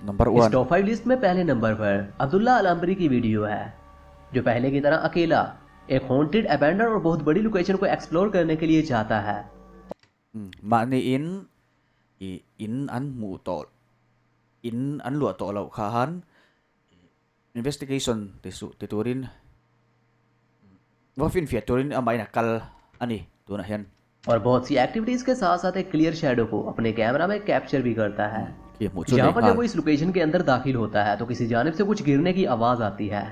Number इस 1 top 5 list में पहले नंबर पर अब्दुल्ला अल अम्बरी की वीडियो है, जो पहले की तरह अकेला एक हॉन्टेड अबैंडन और बहुत बड़ी लोकेशन को एक्सप्लोर करने के लिए जाता है। maniin in an mu to in an lu to lo khan investigation titurin wa fin fiaturin amai nakal ani tu na hen और बहुत सी एक्टिविटीज के साथ साथ एक क्लियर शैडो को अपने कैमरा में कैप्चर भी करता है। ki mu chu यहाँ nei पर जब ngal वो इस लोकेशन के अंदर दाखिल होता है तो किसी जानिब से कुछ गिरने की आवाज आती है,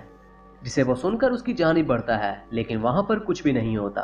जिसे वो सुनकर उसकी जानिब बढ़ता है, लेकिन वहां पर कुछ भी नहीं होता।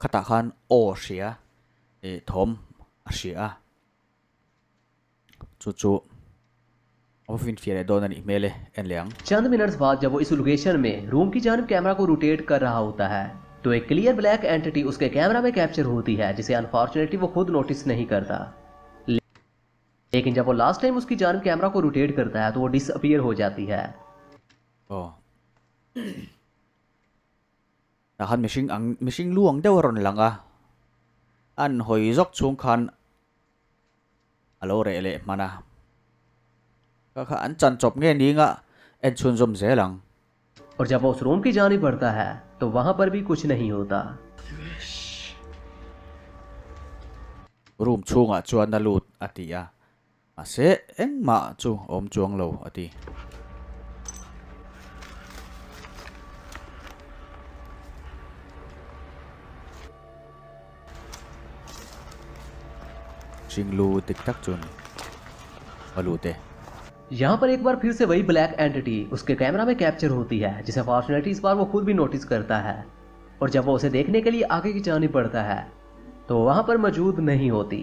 katakan o sia thom asia chu o fin fiare don ani mele en liang चंद मिनट्स बाद जब वो इस लोकेशन में रूम की जानिब कैमरा को रोटेट कर रहा होता है तो एक क्लियर ब्लैक एंटिटी उसके कैमरा में कैप्चर होती है, जिसे अनफॉर्चुनेटली वो खुद नोटिस नहीं करता। लेकिन जब वो लास्ट टाइम उसकी जानिब कैमरा को रोटेट करता है तो वो डिसअपीयर हो जाती है। oh tahan mishing luang deuron langa an hoi jok chung khan alo re le mana ka an chan chop nge ni nga en chun zum zelang और जब वो उस रूम की जानिब बढ़ता है तो वहां पर भी कुछ नहीं होता। room chunga chuan na lut atia ase engma chu om chuang lo ati singlu tik tak chun alute यहाँ पर एक बार फिर से वही ब्लैक एंटिटी उसके कैमरा में कैप्चर होती है, जिसे फॉर्चुनेटली इस बार वो खुद भी नोटिस करता है। और जब वो उसे देखने के लिए आगे की जानिब बढ़ता है तो वहां पर मौजूद नहीं होती।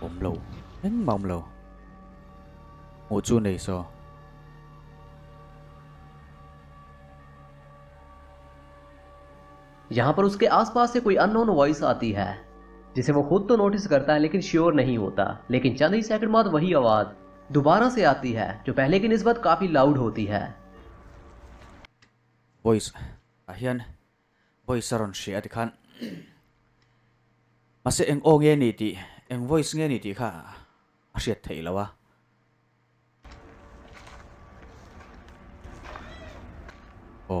om lo engma om lo o chu nei so यहाँ पर उसके आसपास से कोई अननोन वॉइस आती है, जिसे वो खुद तो नोटिस करता है लेकिन श्योर नहीं होता। लेकिन चंद ही सेकंड बाद वही आवाज दोबारा से आती है, जो पहले की निस्बत काफी लाउड होती है। voice ahian voice aron shi ati khan mase eng o nge ni ti eng voice nge ni ti kha asiat thei lawa o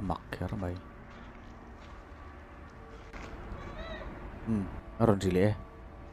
amak kher mai aron jile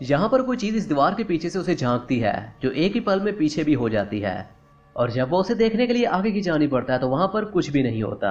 यहाँ पर कोई चीज इस दीवार के पीछे से उसे झांकती है, जो एक ही पल में पीछे भी हो जाती है। और जब वो उसे देखने के लिए आगे की जानिब बढ़ता है तो वहां पर कुछ भी नहीं होता।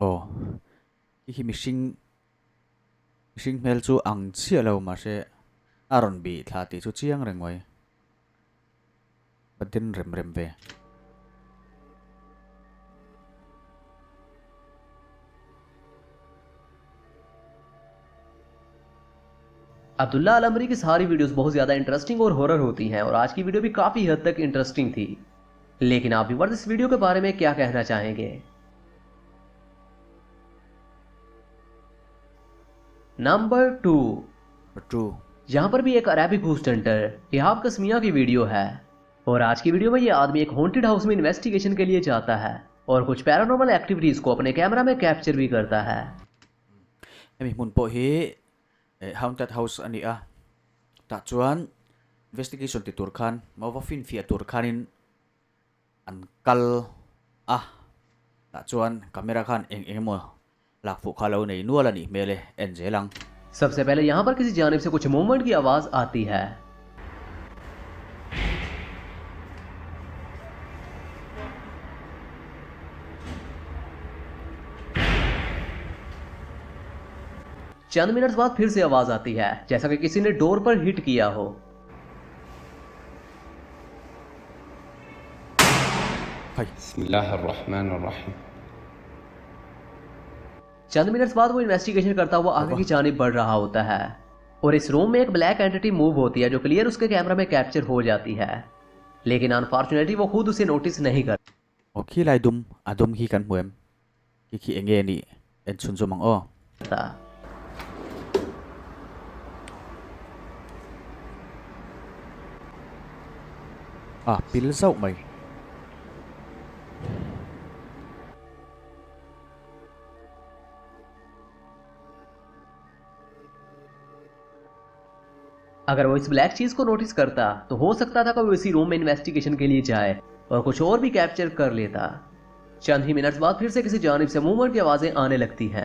oh hi mishing mel chu ang chia lo ma se aron bi thla ti chu chiang rengoi badin rem ve Abdullah अल अमरी की सारी वीडियोस बहुत ज़्यादा इंटरेस्टिंग और हॉरर होती हैं, और आज की वीडियो भी काफ़ी हद तक इंटरेस्टिंग थी। लेकिन आप व्यूअर्स इस वीडियो के बारे में क्या कहना चाहेंगे? नंबर 2 यहाँ पर भी एक अरेबिक घूस हंटर इहाब कस्मिया की वीडियो है। और आज की वीडियो में ये आदमी एक हॉन्टेड हाउस में इन्वेस्टिगेशन के लिए जाता है और कुछ पैरानॉर्मल एक्टिविटीज़ को अपने कैमरा में कैप्चर भी करता है। emi mun po hi haunted house ani a ta chuan investigation ti tur khan mawa fin fia tur khanin an kal a ta chuan camera khan eng mo lak fu khalo nei nuala ni mele en jelang सबसे पहले यहाँ पर किसी जानिब से कुछ movement की आवाज़ आती है। चंद मिनट्स बाद फिर से आवाज आती है, जैसा कि किसी ने डोर पर हिट किया हो। हाय बिस्मिल्लाहिर्रहमानिर्रहीम। चंद मिनट्स बाद वो इन्वेस्टिगेशन करता हुआ आगे की जानिब बढ़ रहा होता है और इस रूम में एक ब्लैक एंटिटी मूव होती है जो क्लियर उसके कैमरा में कैप्चर हो जाती है, लेकिन अनफॉर्चुनेटली वो खुद उसे नोटिस नहीं ओके लाई दुम अदुम ही kan huem ki enge ni en sun zumang o करता। pil zau mai अगर वो इस ब्लैक चीज को नोटिस करता तो हो सकता था कि वो इसी रूम में इन्वेस्टिगेशन के लिए जाए और कुछ और भी कैप्चर कर लेता। चंद ही मिनट्स बाद फिर से किसी जानिब से मूवमेंट की आवाजें आने लगती हैं।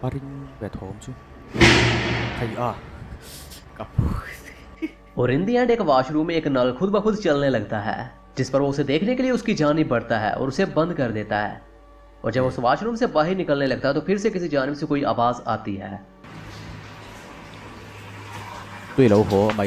paring bet hom chu hay kap और इन दी एंड एक वॉशरूम में एक नल खुद ब खुद चलने लगता है, जिस पर वो उसे देखने के लिए उसकी जानिब बढ़ता है और उसे बंद कर देता है। और जब उस वॉशरूम से बाहर निकलने लगता है तो फिर से किसी जानिब से कोई आवाज आती है। tui lo ho mai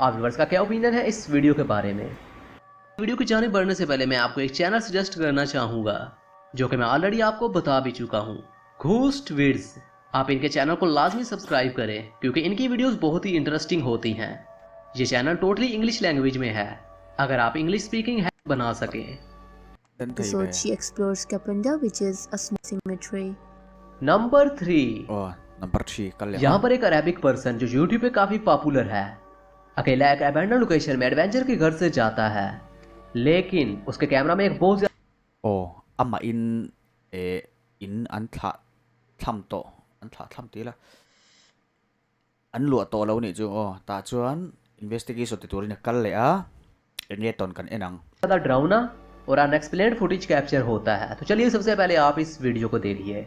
आप व्यूअर्स का क्या ओपिनियन है इस वीडियो के बारे में? वीडियो की जानिब बढ़ने से पहले मैं आपको एक चैनल सजेस्ट करना चाहूँगा जो कि मैं ऑलरेडी आपको बता भी चुका हूँ, घोस्ट विड्स। आप इनके चैनल को लाजमी सब्सक्राइब करें क्योंकि इनकी वीडियोस बहुत ही इंटरेस्टिंग होती हैं। ये चैनल टोटली इंग्लिश लैंग्वेज में है, अगर आप इंग्लिश स्पीकिंग है बना सकें। dan kai episode, be she explores Kapunda, which is a small cemetery. Number 3, oh number 3 kal le यहाँ पर एक अरेबिक पर्सन जो यूट्यूब पे काफी पॉपुलर है अकेला एक अबैंडन लोकेशन में एडवेंचर के घर से जाता है, लेकिन उसके कैमरा में एक बहुत ज्यादा oh amma in an tham to an tham ti la an lu to lo ni chu ta chuan investigation ti turin kal le enge ton kan enang डरावना और अनएक्सप्लेन्ड फुटेज कैप्चर होता है। तो चलिए सबसे पहले आप इस वीडियो को देखिए।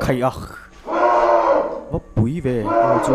khai nó bụi về chu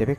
tebek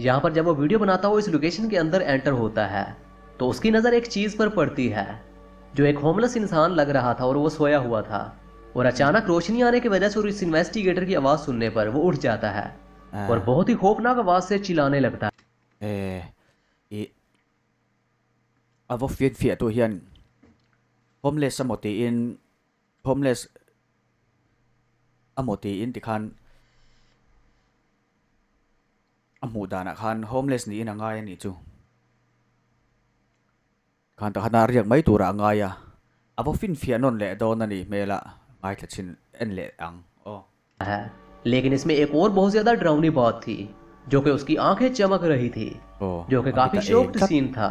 यहाँ पर जब वो वीडियो बनाता हुआ इस लोकेशन के अंदर एंटर होता है तो उसकी नज़र एक चीज़ पर पड़ती है जो एक होमलेस इंसान लग रहा था और वो सोया हुआ था, और अचानक रोशनी आने की वजह से और इस इन्वेस्टिगेटर की आवाज़ सुनने पर वो उठ जाता है और बहुत ही खौफनाक आवाज़ से चिल्लाने लगता है। avo fiat tu hian homeless amoti in homeless amoti in tikhan amu dana khan homeless ni in angai ni chu khan ta hana riak mai tura angai ya avo fin fianon le don ani mela mai thachin en le ang है। लेकिन इसमें एक और बहुत ज्यादा डरावनी बात थी जो कि उसकी आंखें चमक रही थी, जो कि काफी शॉक्ड सीन था।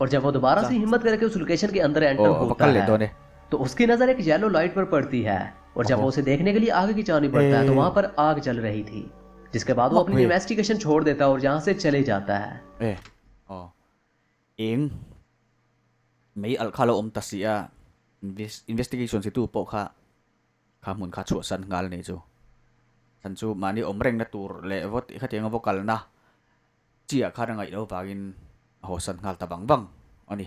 और जब वो दोबारा से हिम्मत करके उस लोकेशन के अंदर एंटर होता है तो उसकी नजर एक येलो लाइट पर पड़ती है, और जब वो उसे देखने के लिए आगे की जानी बढ़ता है तो वहां पर आग जल रही थी, जिसके बाद वो अपनी इन्वेस्टिगेशन छोड़ देता है और यहाँ से चले जाता है। eng mei al khalo tasia investigation si tu po kha mun kha chu san ngal nei chu san chu mani omreng na tur le vot kha teng vocal na chia kha ngai lo wagin ho san ngal ta bang bang ani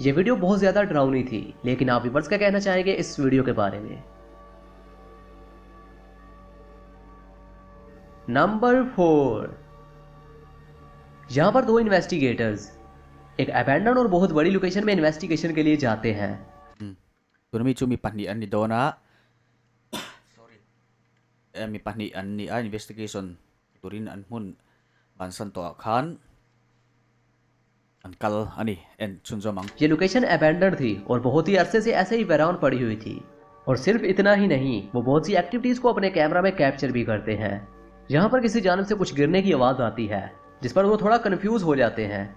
ये video बहुत ज्यादा डरावनी थी, लेकिन आप viewers क्या कहना चाहेंगे इस वीडियो के बारे में? नंबर 4, यहां पर दो इन्वेस्टिगेटर्स एक अबैंडन और बहुत बड़ी लोकेशन में इन्वेस्टिगेशन के लिए जाते हैं। turmi chu mi pahni an ni dona sorry mi pahni an ni a investigation turin an mun ban san to khan an kal ani en chunjomang ये लोकेशन अबैंडन थी और बहुत ही अरसे से ऐसे ही वीरान पड़ी हुई थी। और सिर्फ इतना ही नहीं, वो बहुत सी एक्टिविटीज को अपने कैमरा में कैप्चर भी करते हैं। यहाँ पर किसी जानब से कुछ गिरने की आवाज आती है, जिस पर वो थोड़ा कंफ्यूज हो जाते हैं।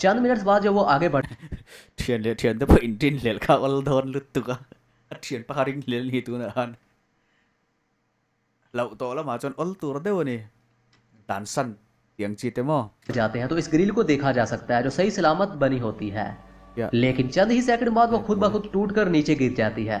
चंद मिनट बाद जब वो आगे बढ़ thian de po intin lel kha ol don lutuka thian paharing lel hi tu na han lau to la ma chon ol tur de ni dan san tiang chi te mo जाते हैं तो इस grill को देखा जा सकता है जो सही सलामत बनी होती है। या लेकिन चंद ही सेकंड बाद वो खुद ब खुद टूट कर नीचे गिर जाती है।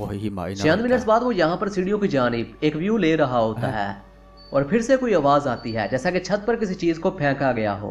ओह hi mai na चंद मिनट बाद वो यहाँ पर सीढ़ियों की जानिब एक व्यू ले रहा होता है और फिर से कोई आवाज आती है जैसा कि छत पर किसी चीज को फेंका गया हो।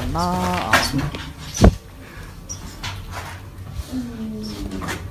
anna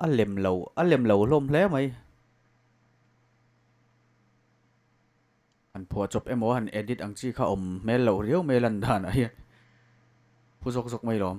alem lo lom hle mai an pho chop emo han edit ang chi kha om mel lo riu melan dan ai pu jok jok mai lom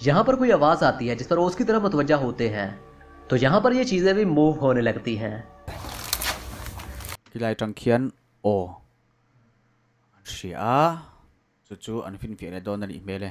यहाँ पर कोई आवाज आती है जिस पर वो उसकी तरफ मुतवज्जा होते हैं, तो यहाँ पर ये चीजें भी मूव होने लगती हैं। kilai tang khian o ria chu an fin fi ne don ani mele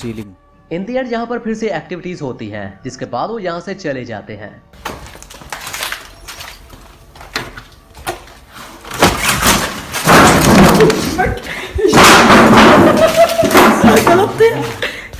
ceiling in the and यहाँ पर फिर से एक्टिविटीज होती हैं जिसके बाद वो यहाँ से चले जाते हैं।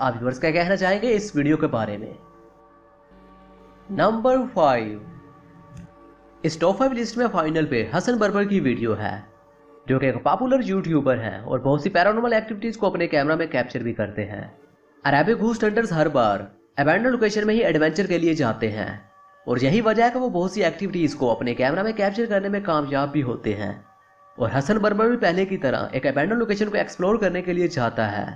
आप व्यूअर्स क्या कहना चाहेंगे इस वीडियो के बारे में? नंबर 5, इस टॉप 5 लिस्ट में फाइनल पे हसन बर्बर की वीडियो है, जो कि एक पॉपुलर यूट्यूबर हैं और बहुत सी पैरानॉर्मल एक्टिविटीज को अपने कैमरा में कैप्चर भी करते हैं। अरेबिक घूस हंटर्स हर बार अबैंडन लोकेशन में ही एडवेंचर के लिए जाते हैं और यही वजह है कि वो बहुत सी एक्टिविटीज को अपने कैमरा में कैप्चर करने में कामयाब भी होते हैं। और हसन बर्बर भी पहले की तरह एक अबैंडन लोकेशन को एक्सप्लोर करने के लिए जाता है।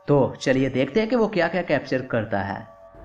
तो चलिए देखते हैं कि वो क्या क्या कैप्चर करता है।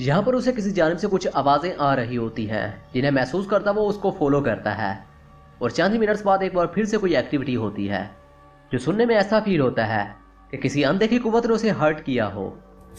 यहाँ पर उसे किसी जानिब से कुछ आवाजें आ रही होती हैं जिन्हें महसूस करता वो उसको फॉलो करता है और चंद ही मिनट्स बाद एक बार फिर से कोई एक्टिविटी होती है जो सुनने में ऐसा फील होता है कि किसी अनदेखी कुव्वत ने उसे हर्ट किया हो।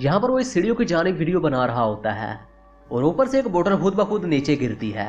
यहाँ पर वो इस सीढ़ियों की जानिब वीडियो बना रहा होता है और ऊपर से एक बोतल खुद ब खुद नीचे गिरती है।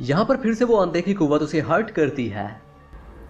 यहाँ पर फिर से वो अनदेखी कुव्वत उसे हर्ट करती है।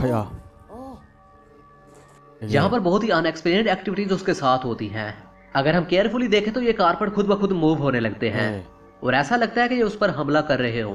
खया यहाँ पर बहुत ही अनएक्सपेक्टेड एक्टिविटीज उसके साथ होती हैं। अगर हम केयरफुली देखें तो ये कारपेट खुद ब खुद मूव होने लगते हैं और ऐसा लगता है कि ये उस पर हमला कर रहे हो।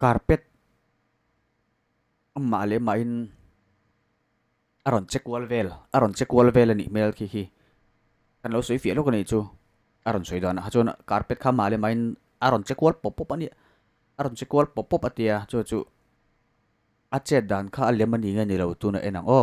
carpet male main aron check wall vel ani mel ki hi kan lo soi fi lo ko nei chu aron soidan ha chon carpet kha male main aron chekwal pop ani aron chekwal pop atia chu achet dan kha alemani nga ni lo tu na enang o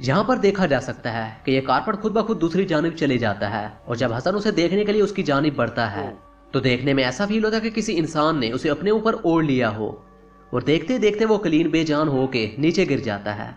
यहाँ पर देखा जा सकता है कि यह carpet खुद ब खुद दूसरी जानिब चले जाता है और जब हसन उसे देखने के लिए उसकी जानिब बढ़ता है तो देखने में ऐसा फील होता है कि किसी इंसान ने उसे अपने ऊपर ओढ़ लिया हो और देखते देखते वो कलीन बेजान होके नीचे गिर जाता है।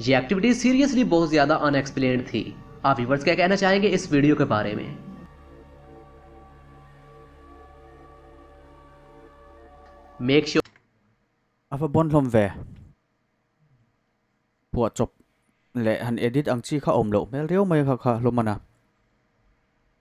ये एक्टिविटी सीरियसली बहुत ज्यादा अनएक्सप्लेन्ड थी। आप व्यूअर्स क्या कहना चाहेंगे इस वीडियो के बारे में? Make sure afa bon hlom ve puwa chop le han edit ang chi kha om lo mel reu mai kha lomana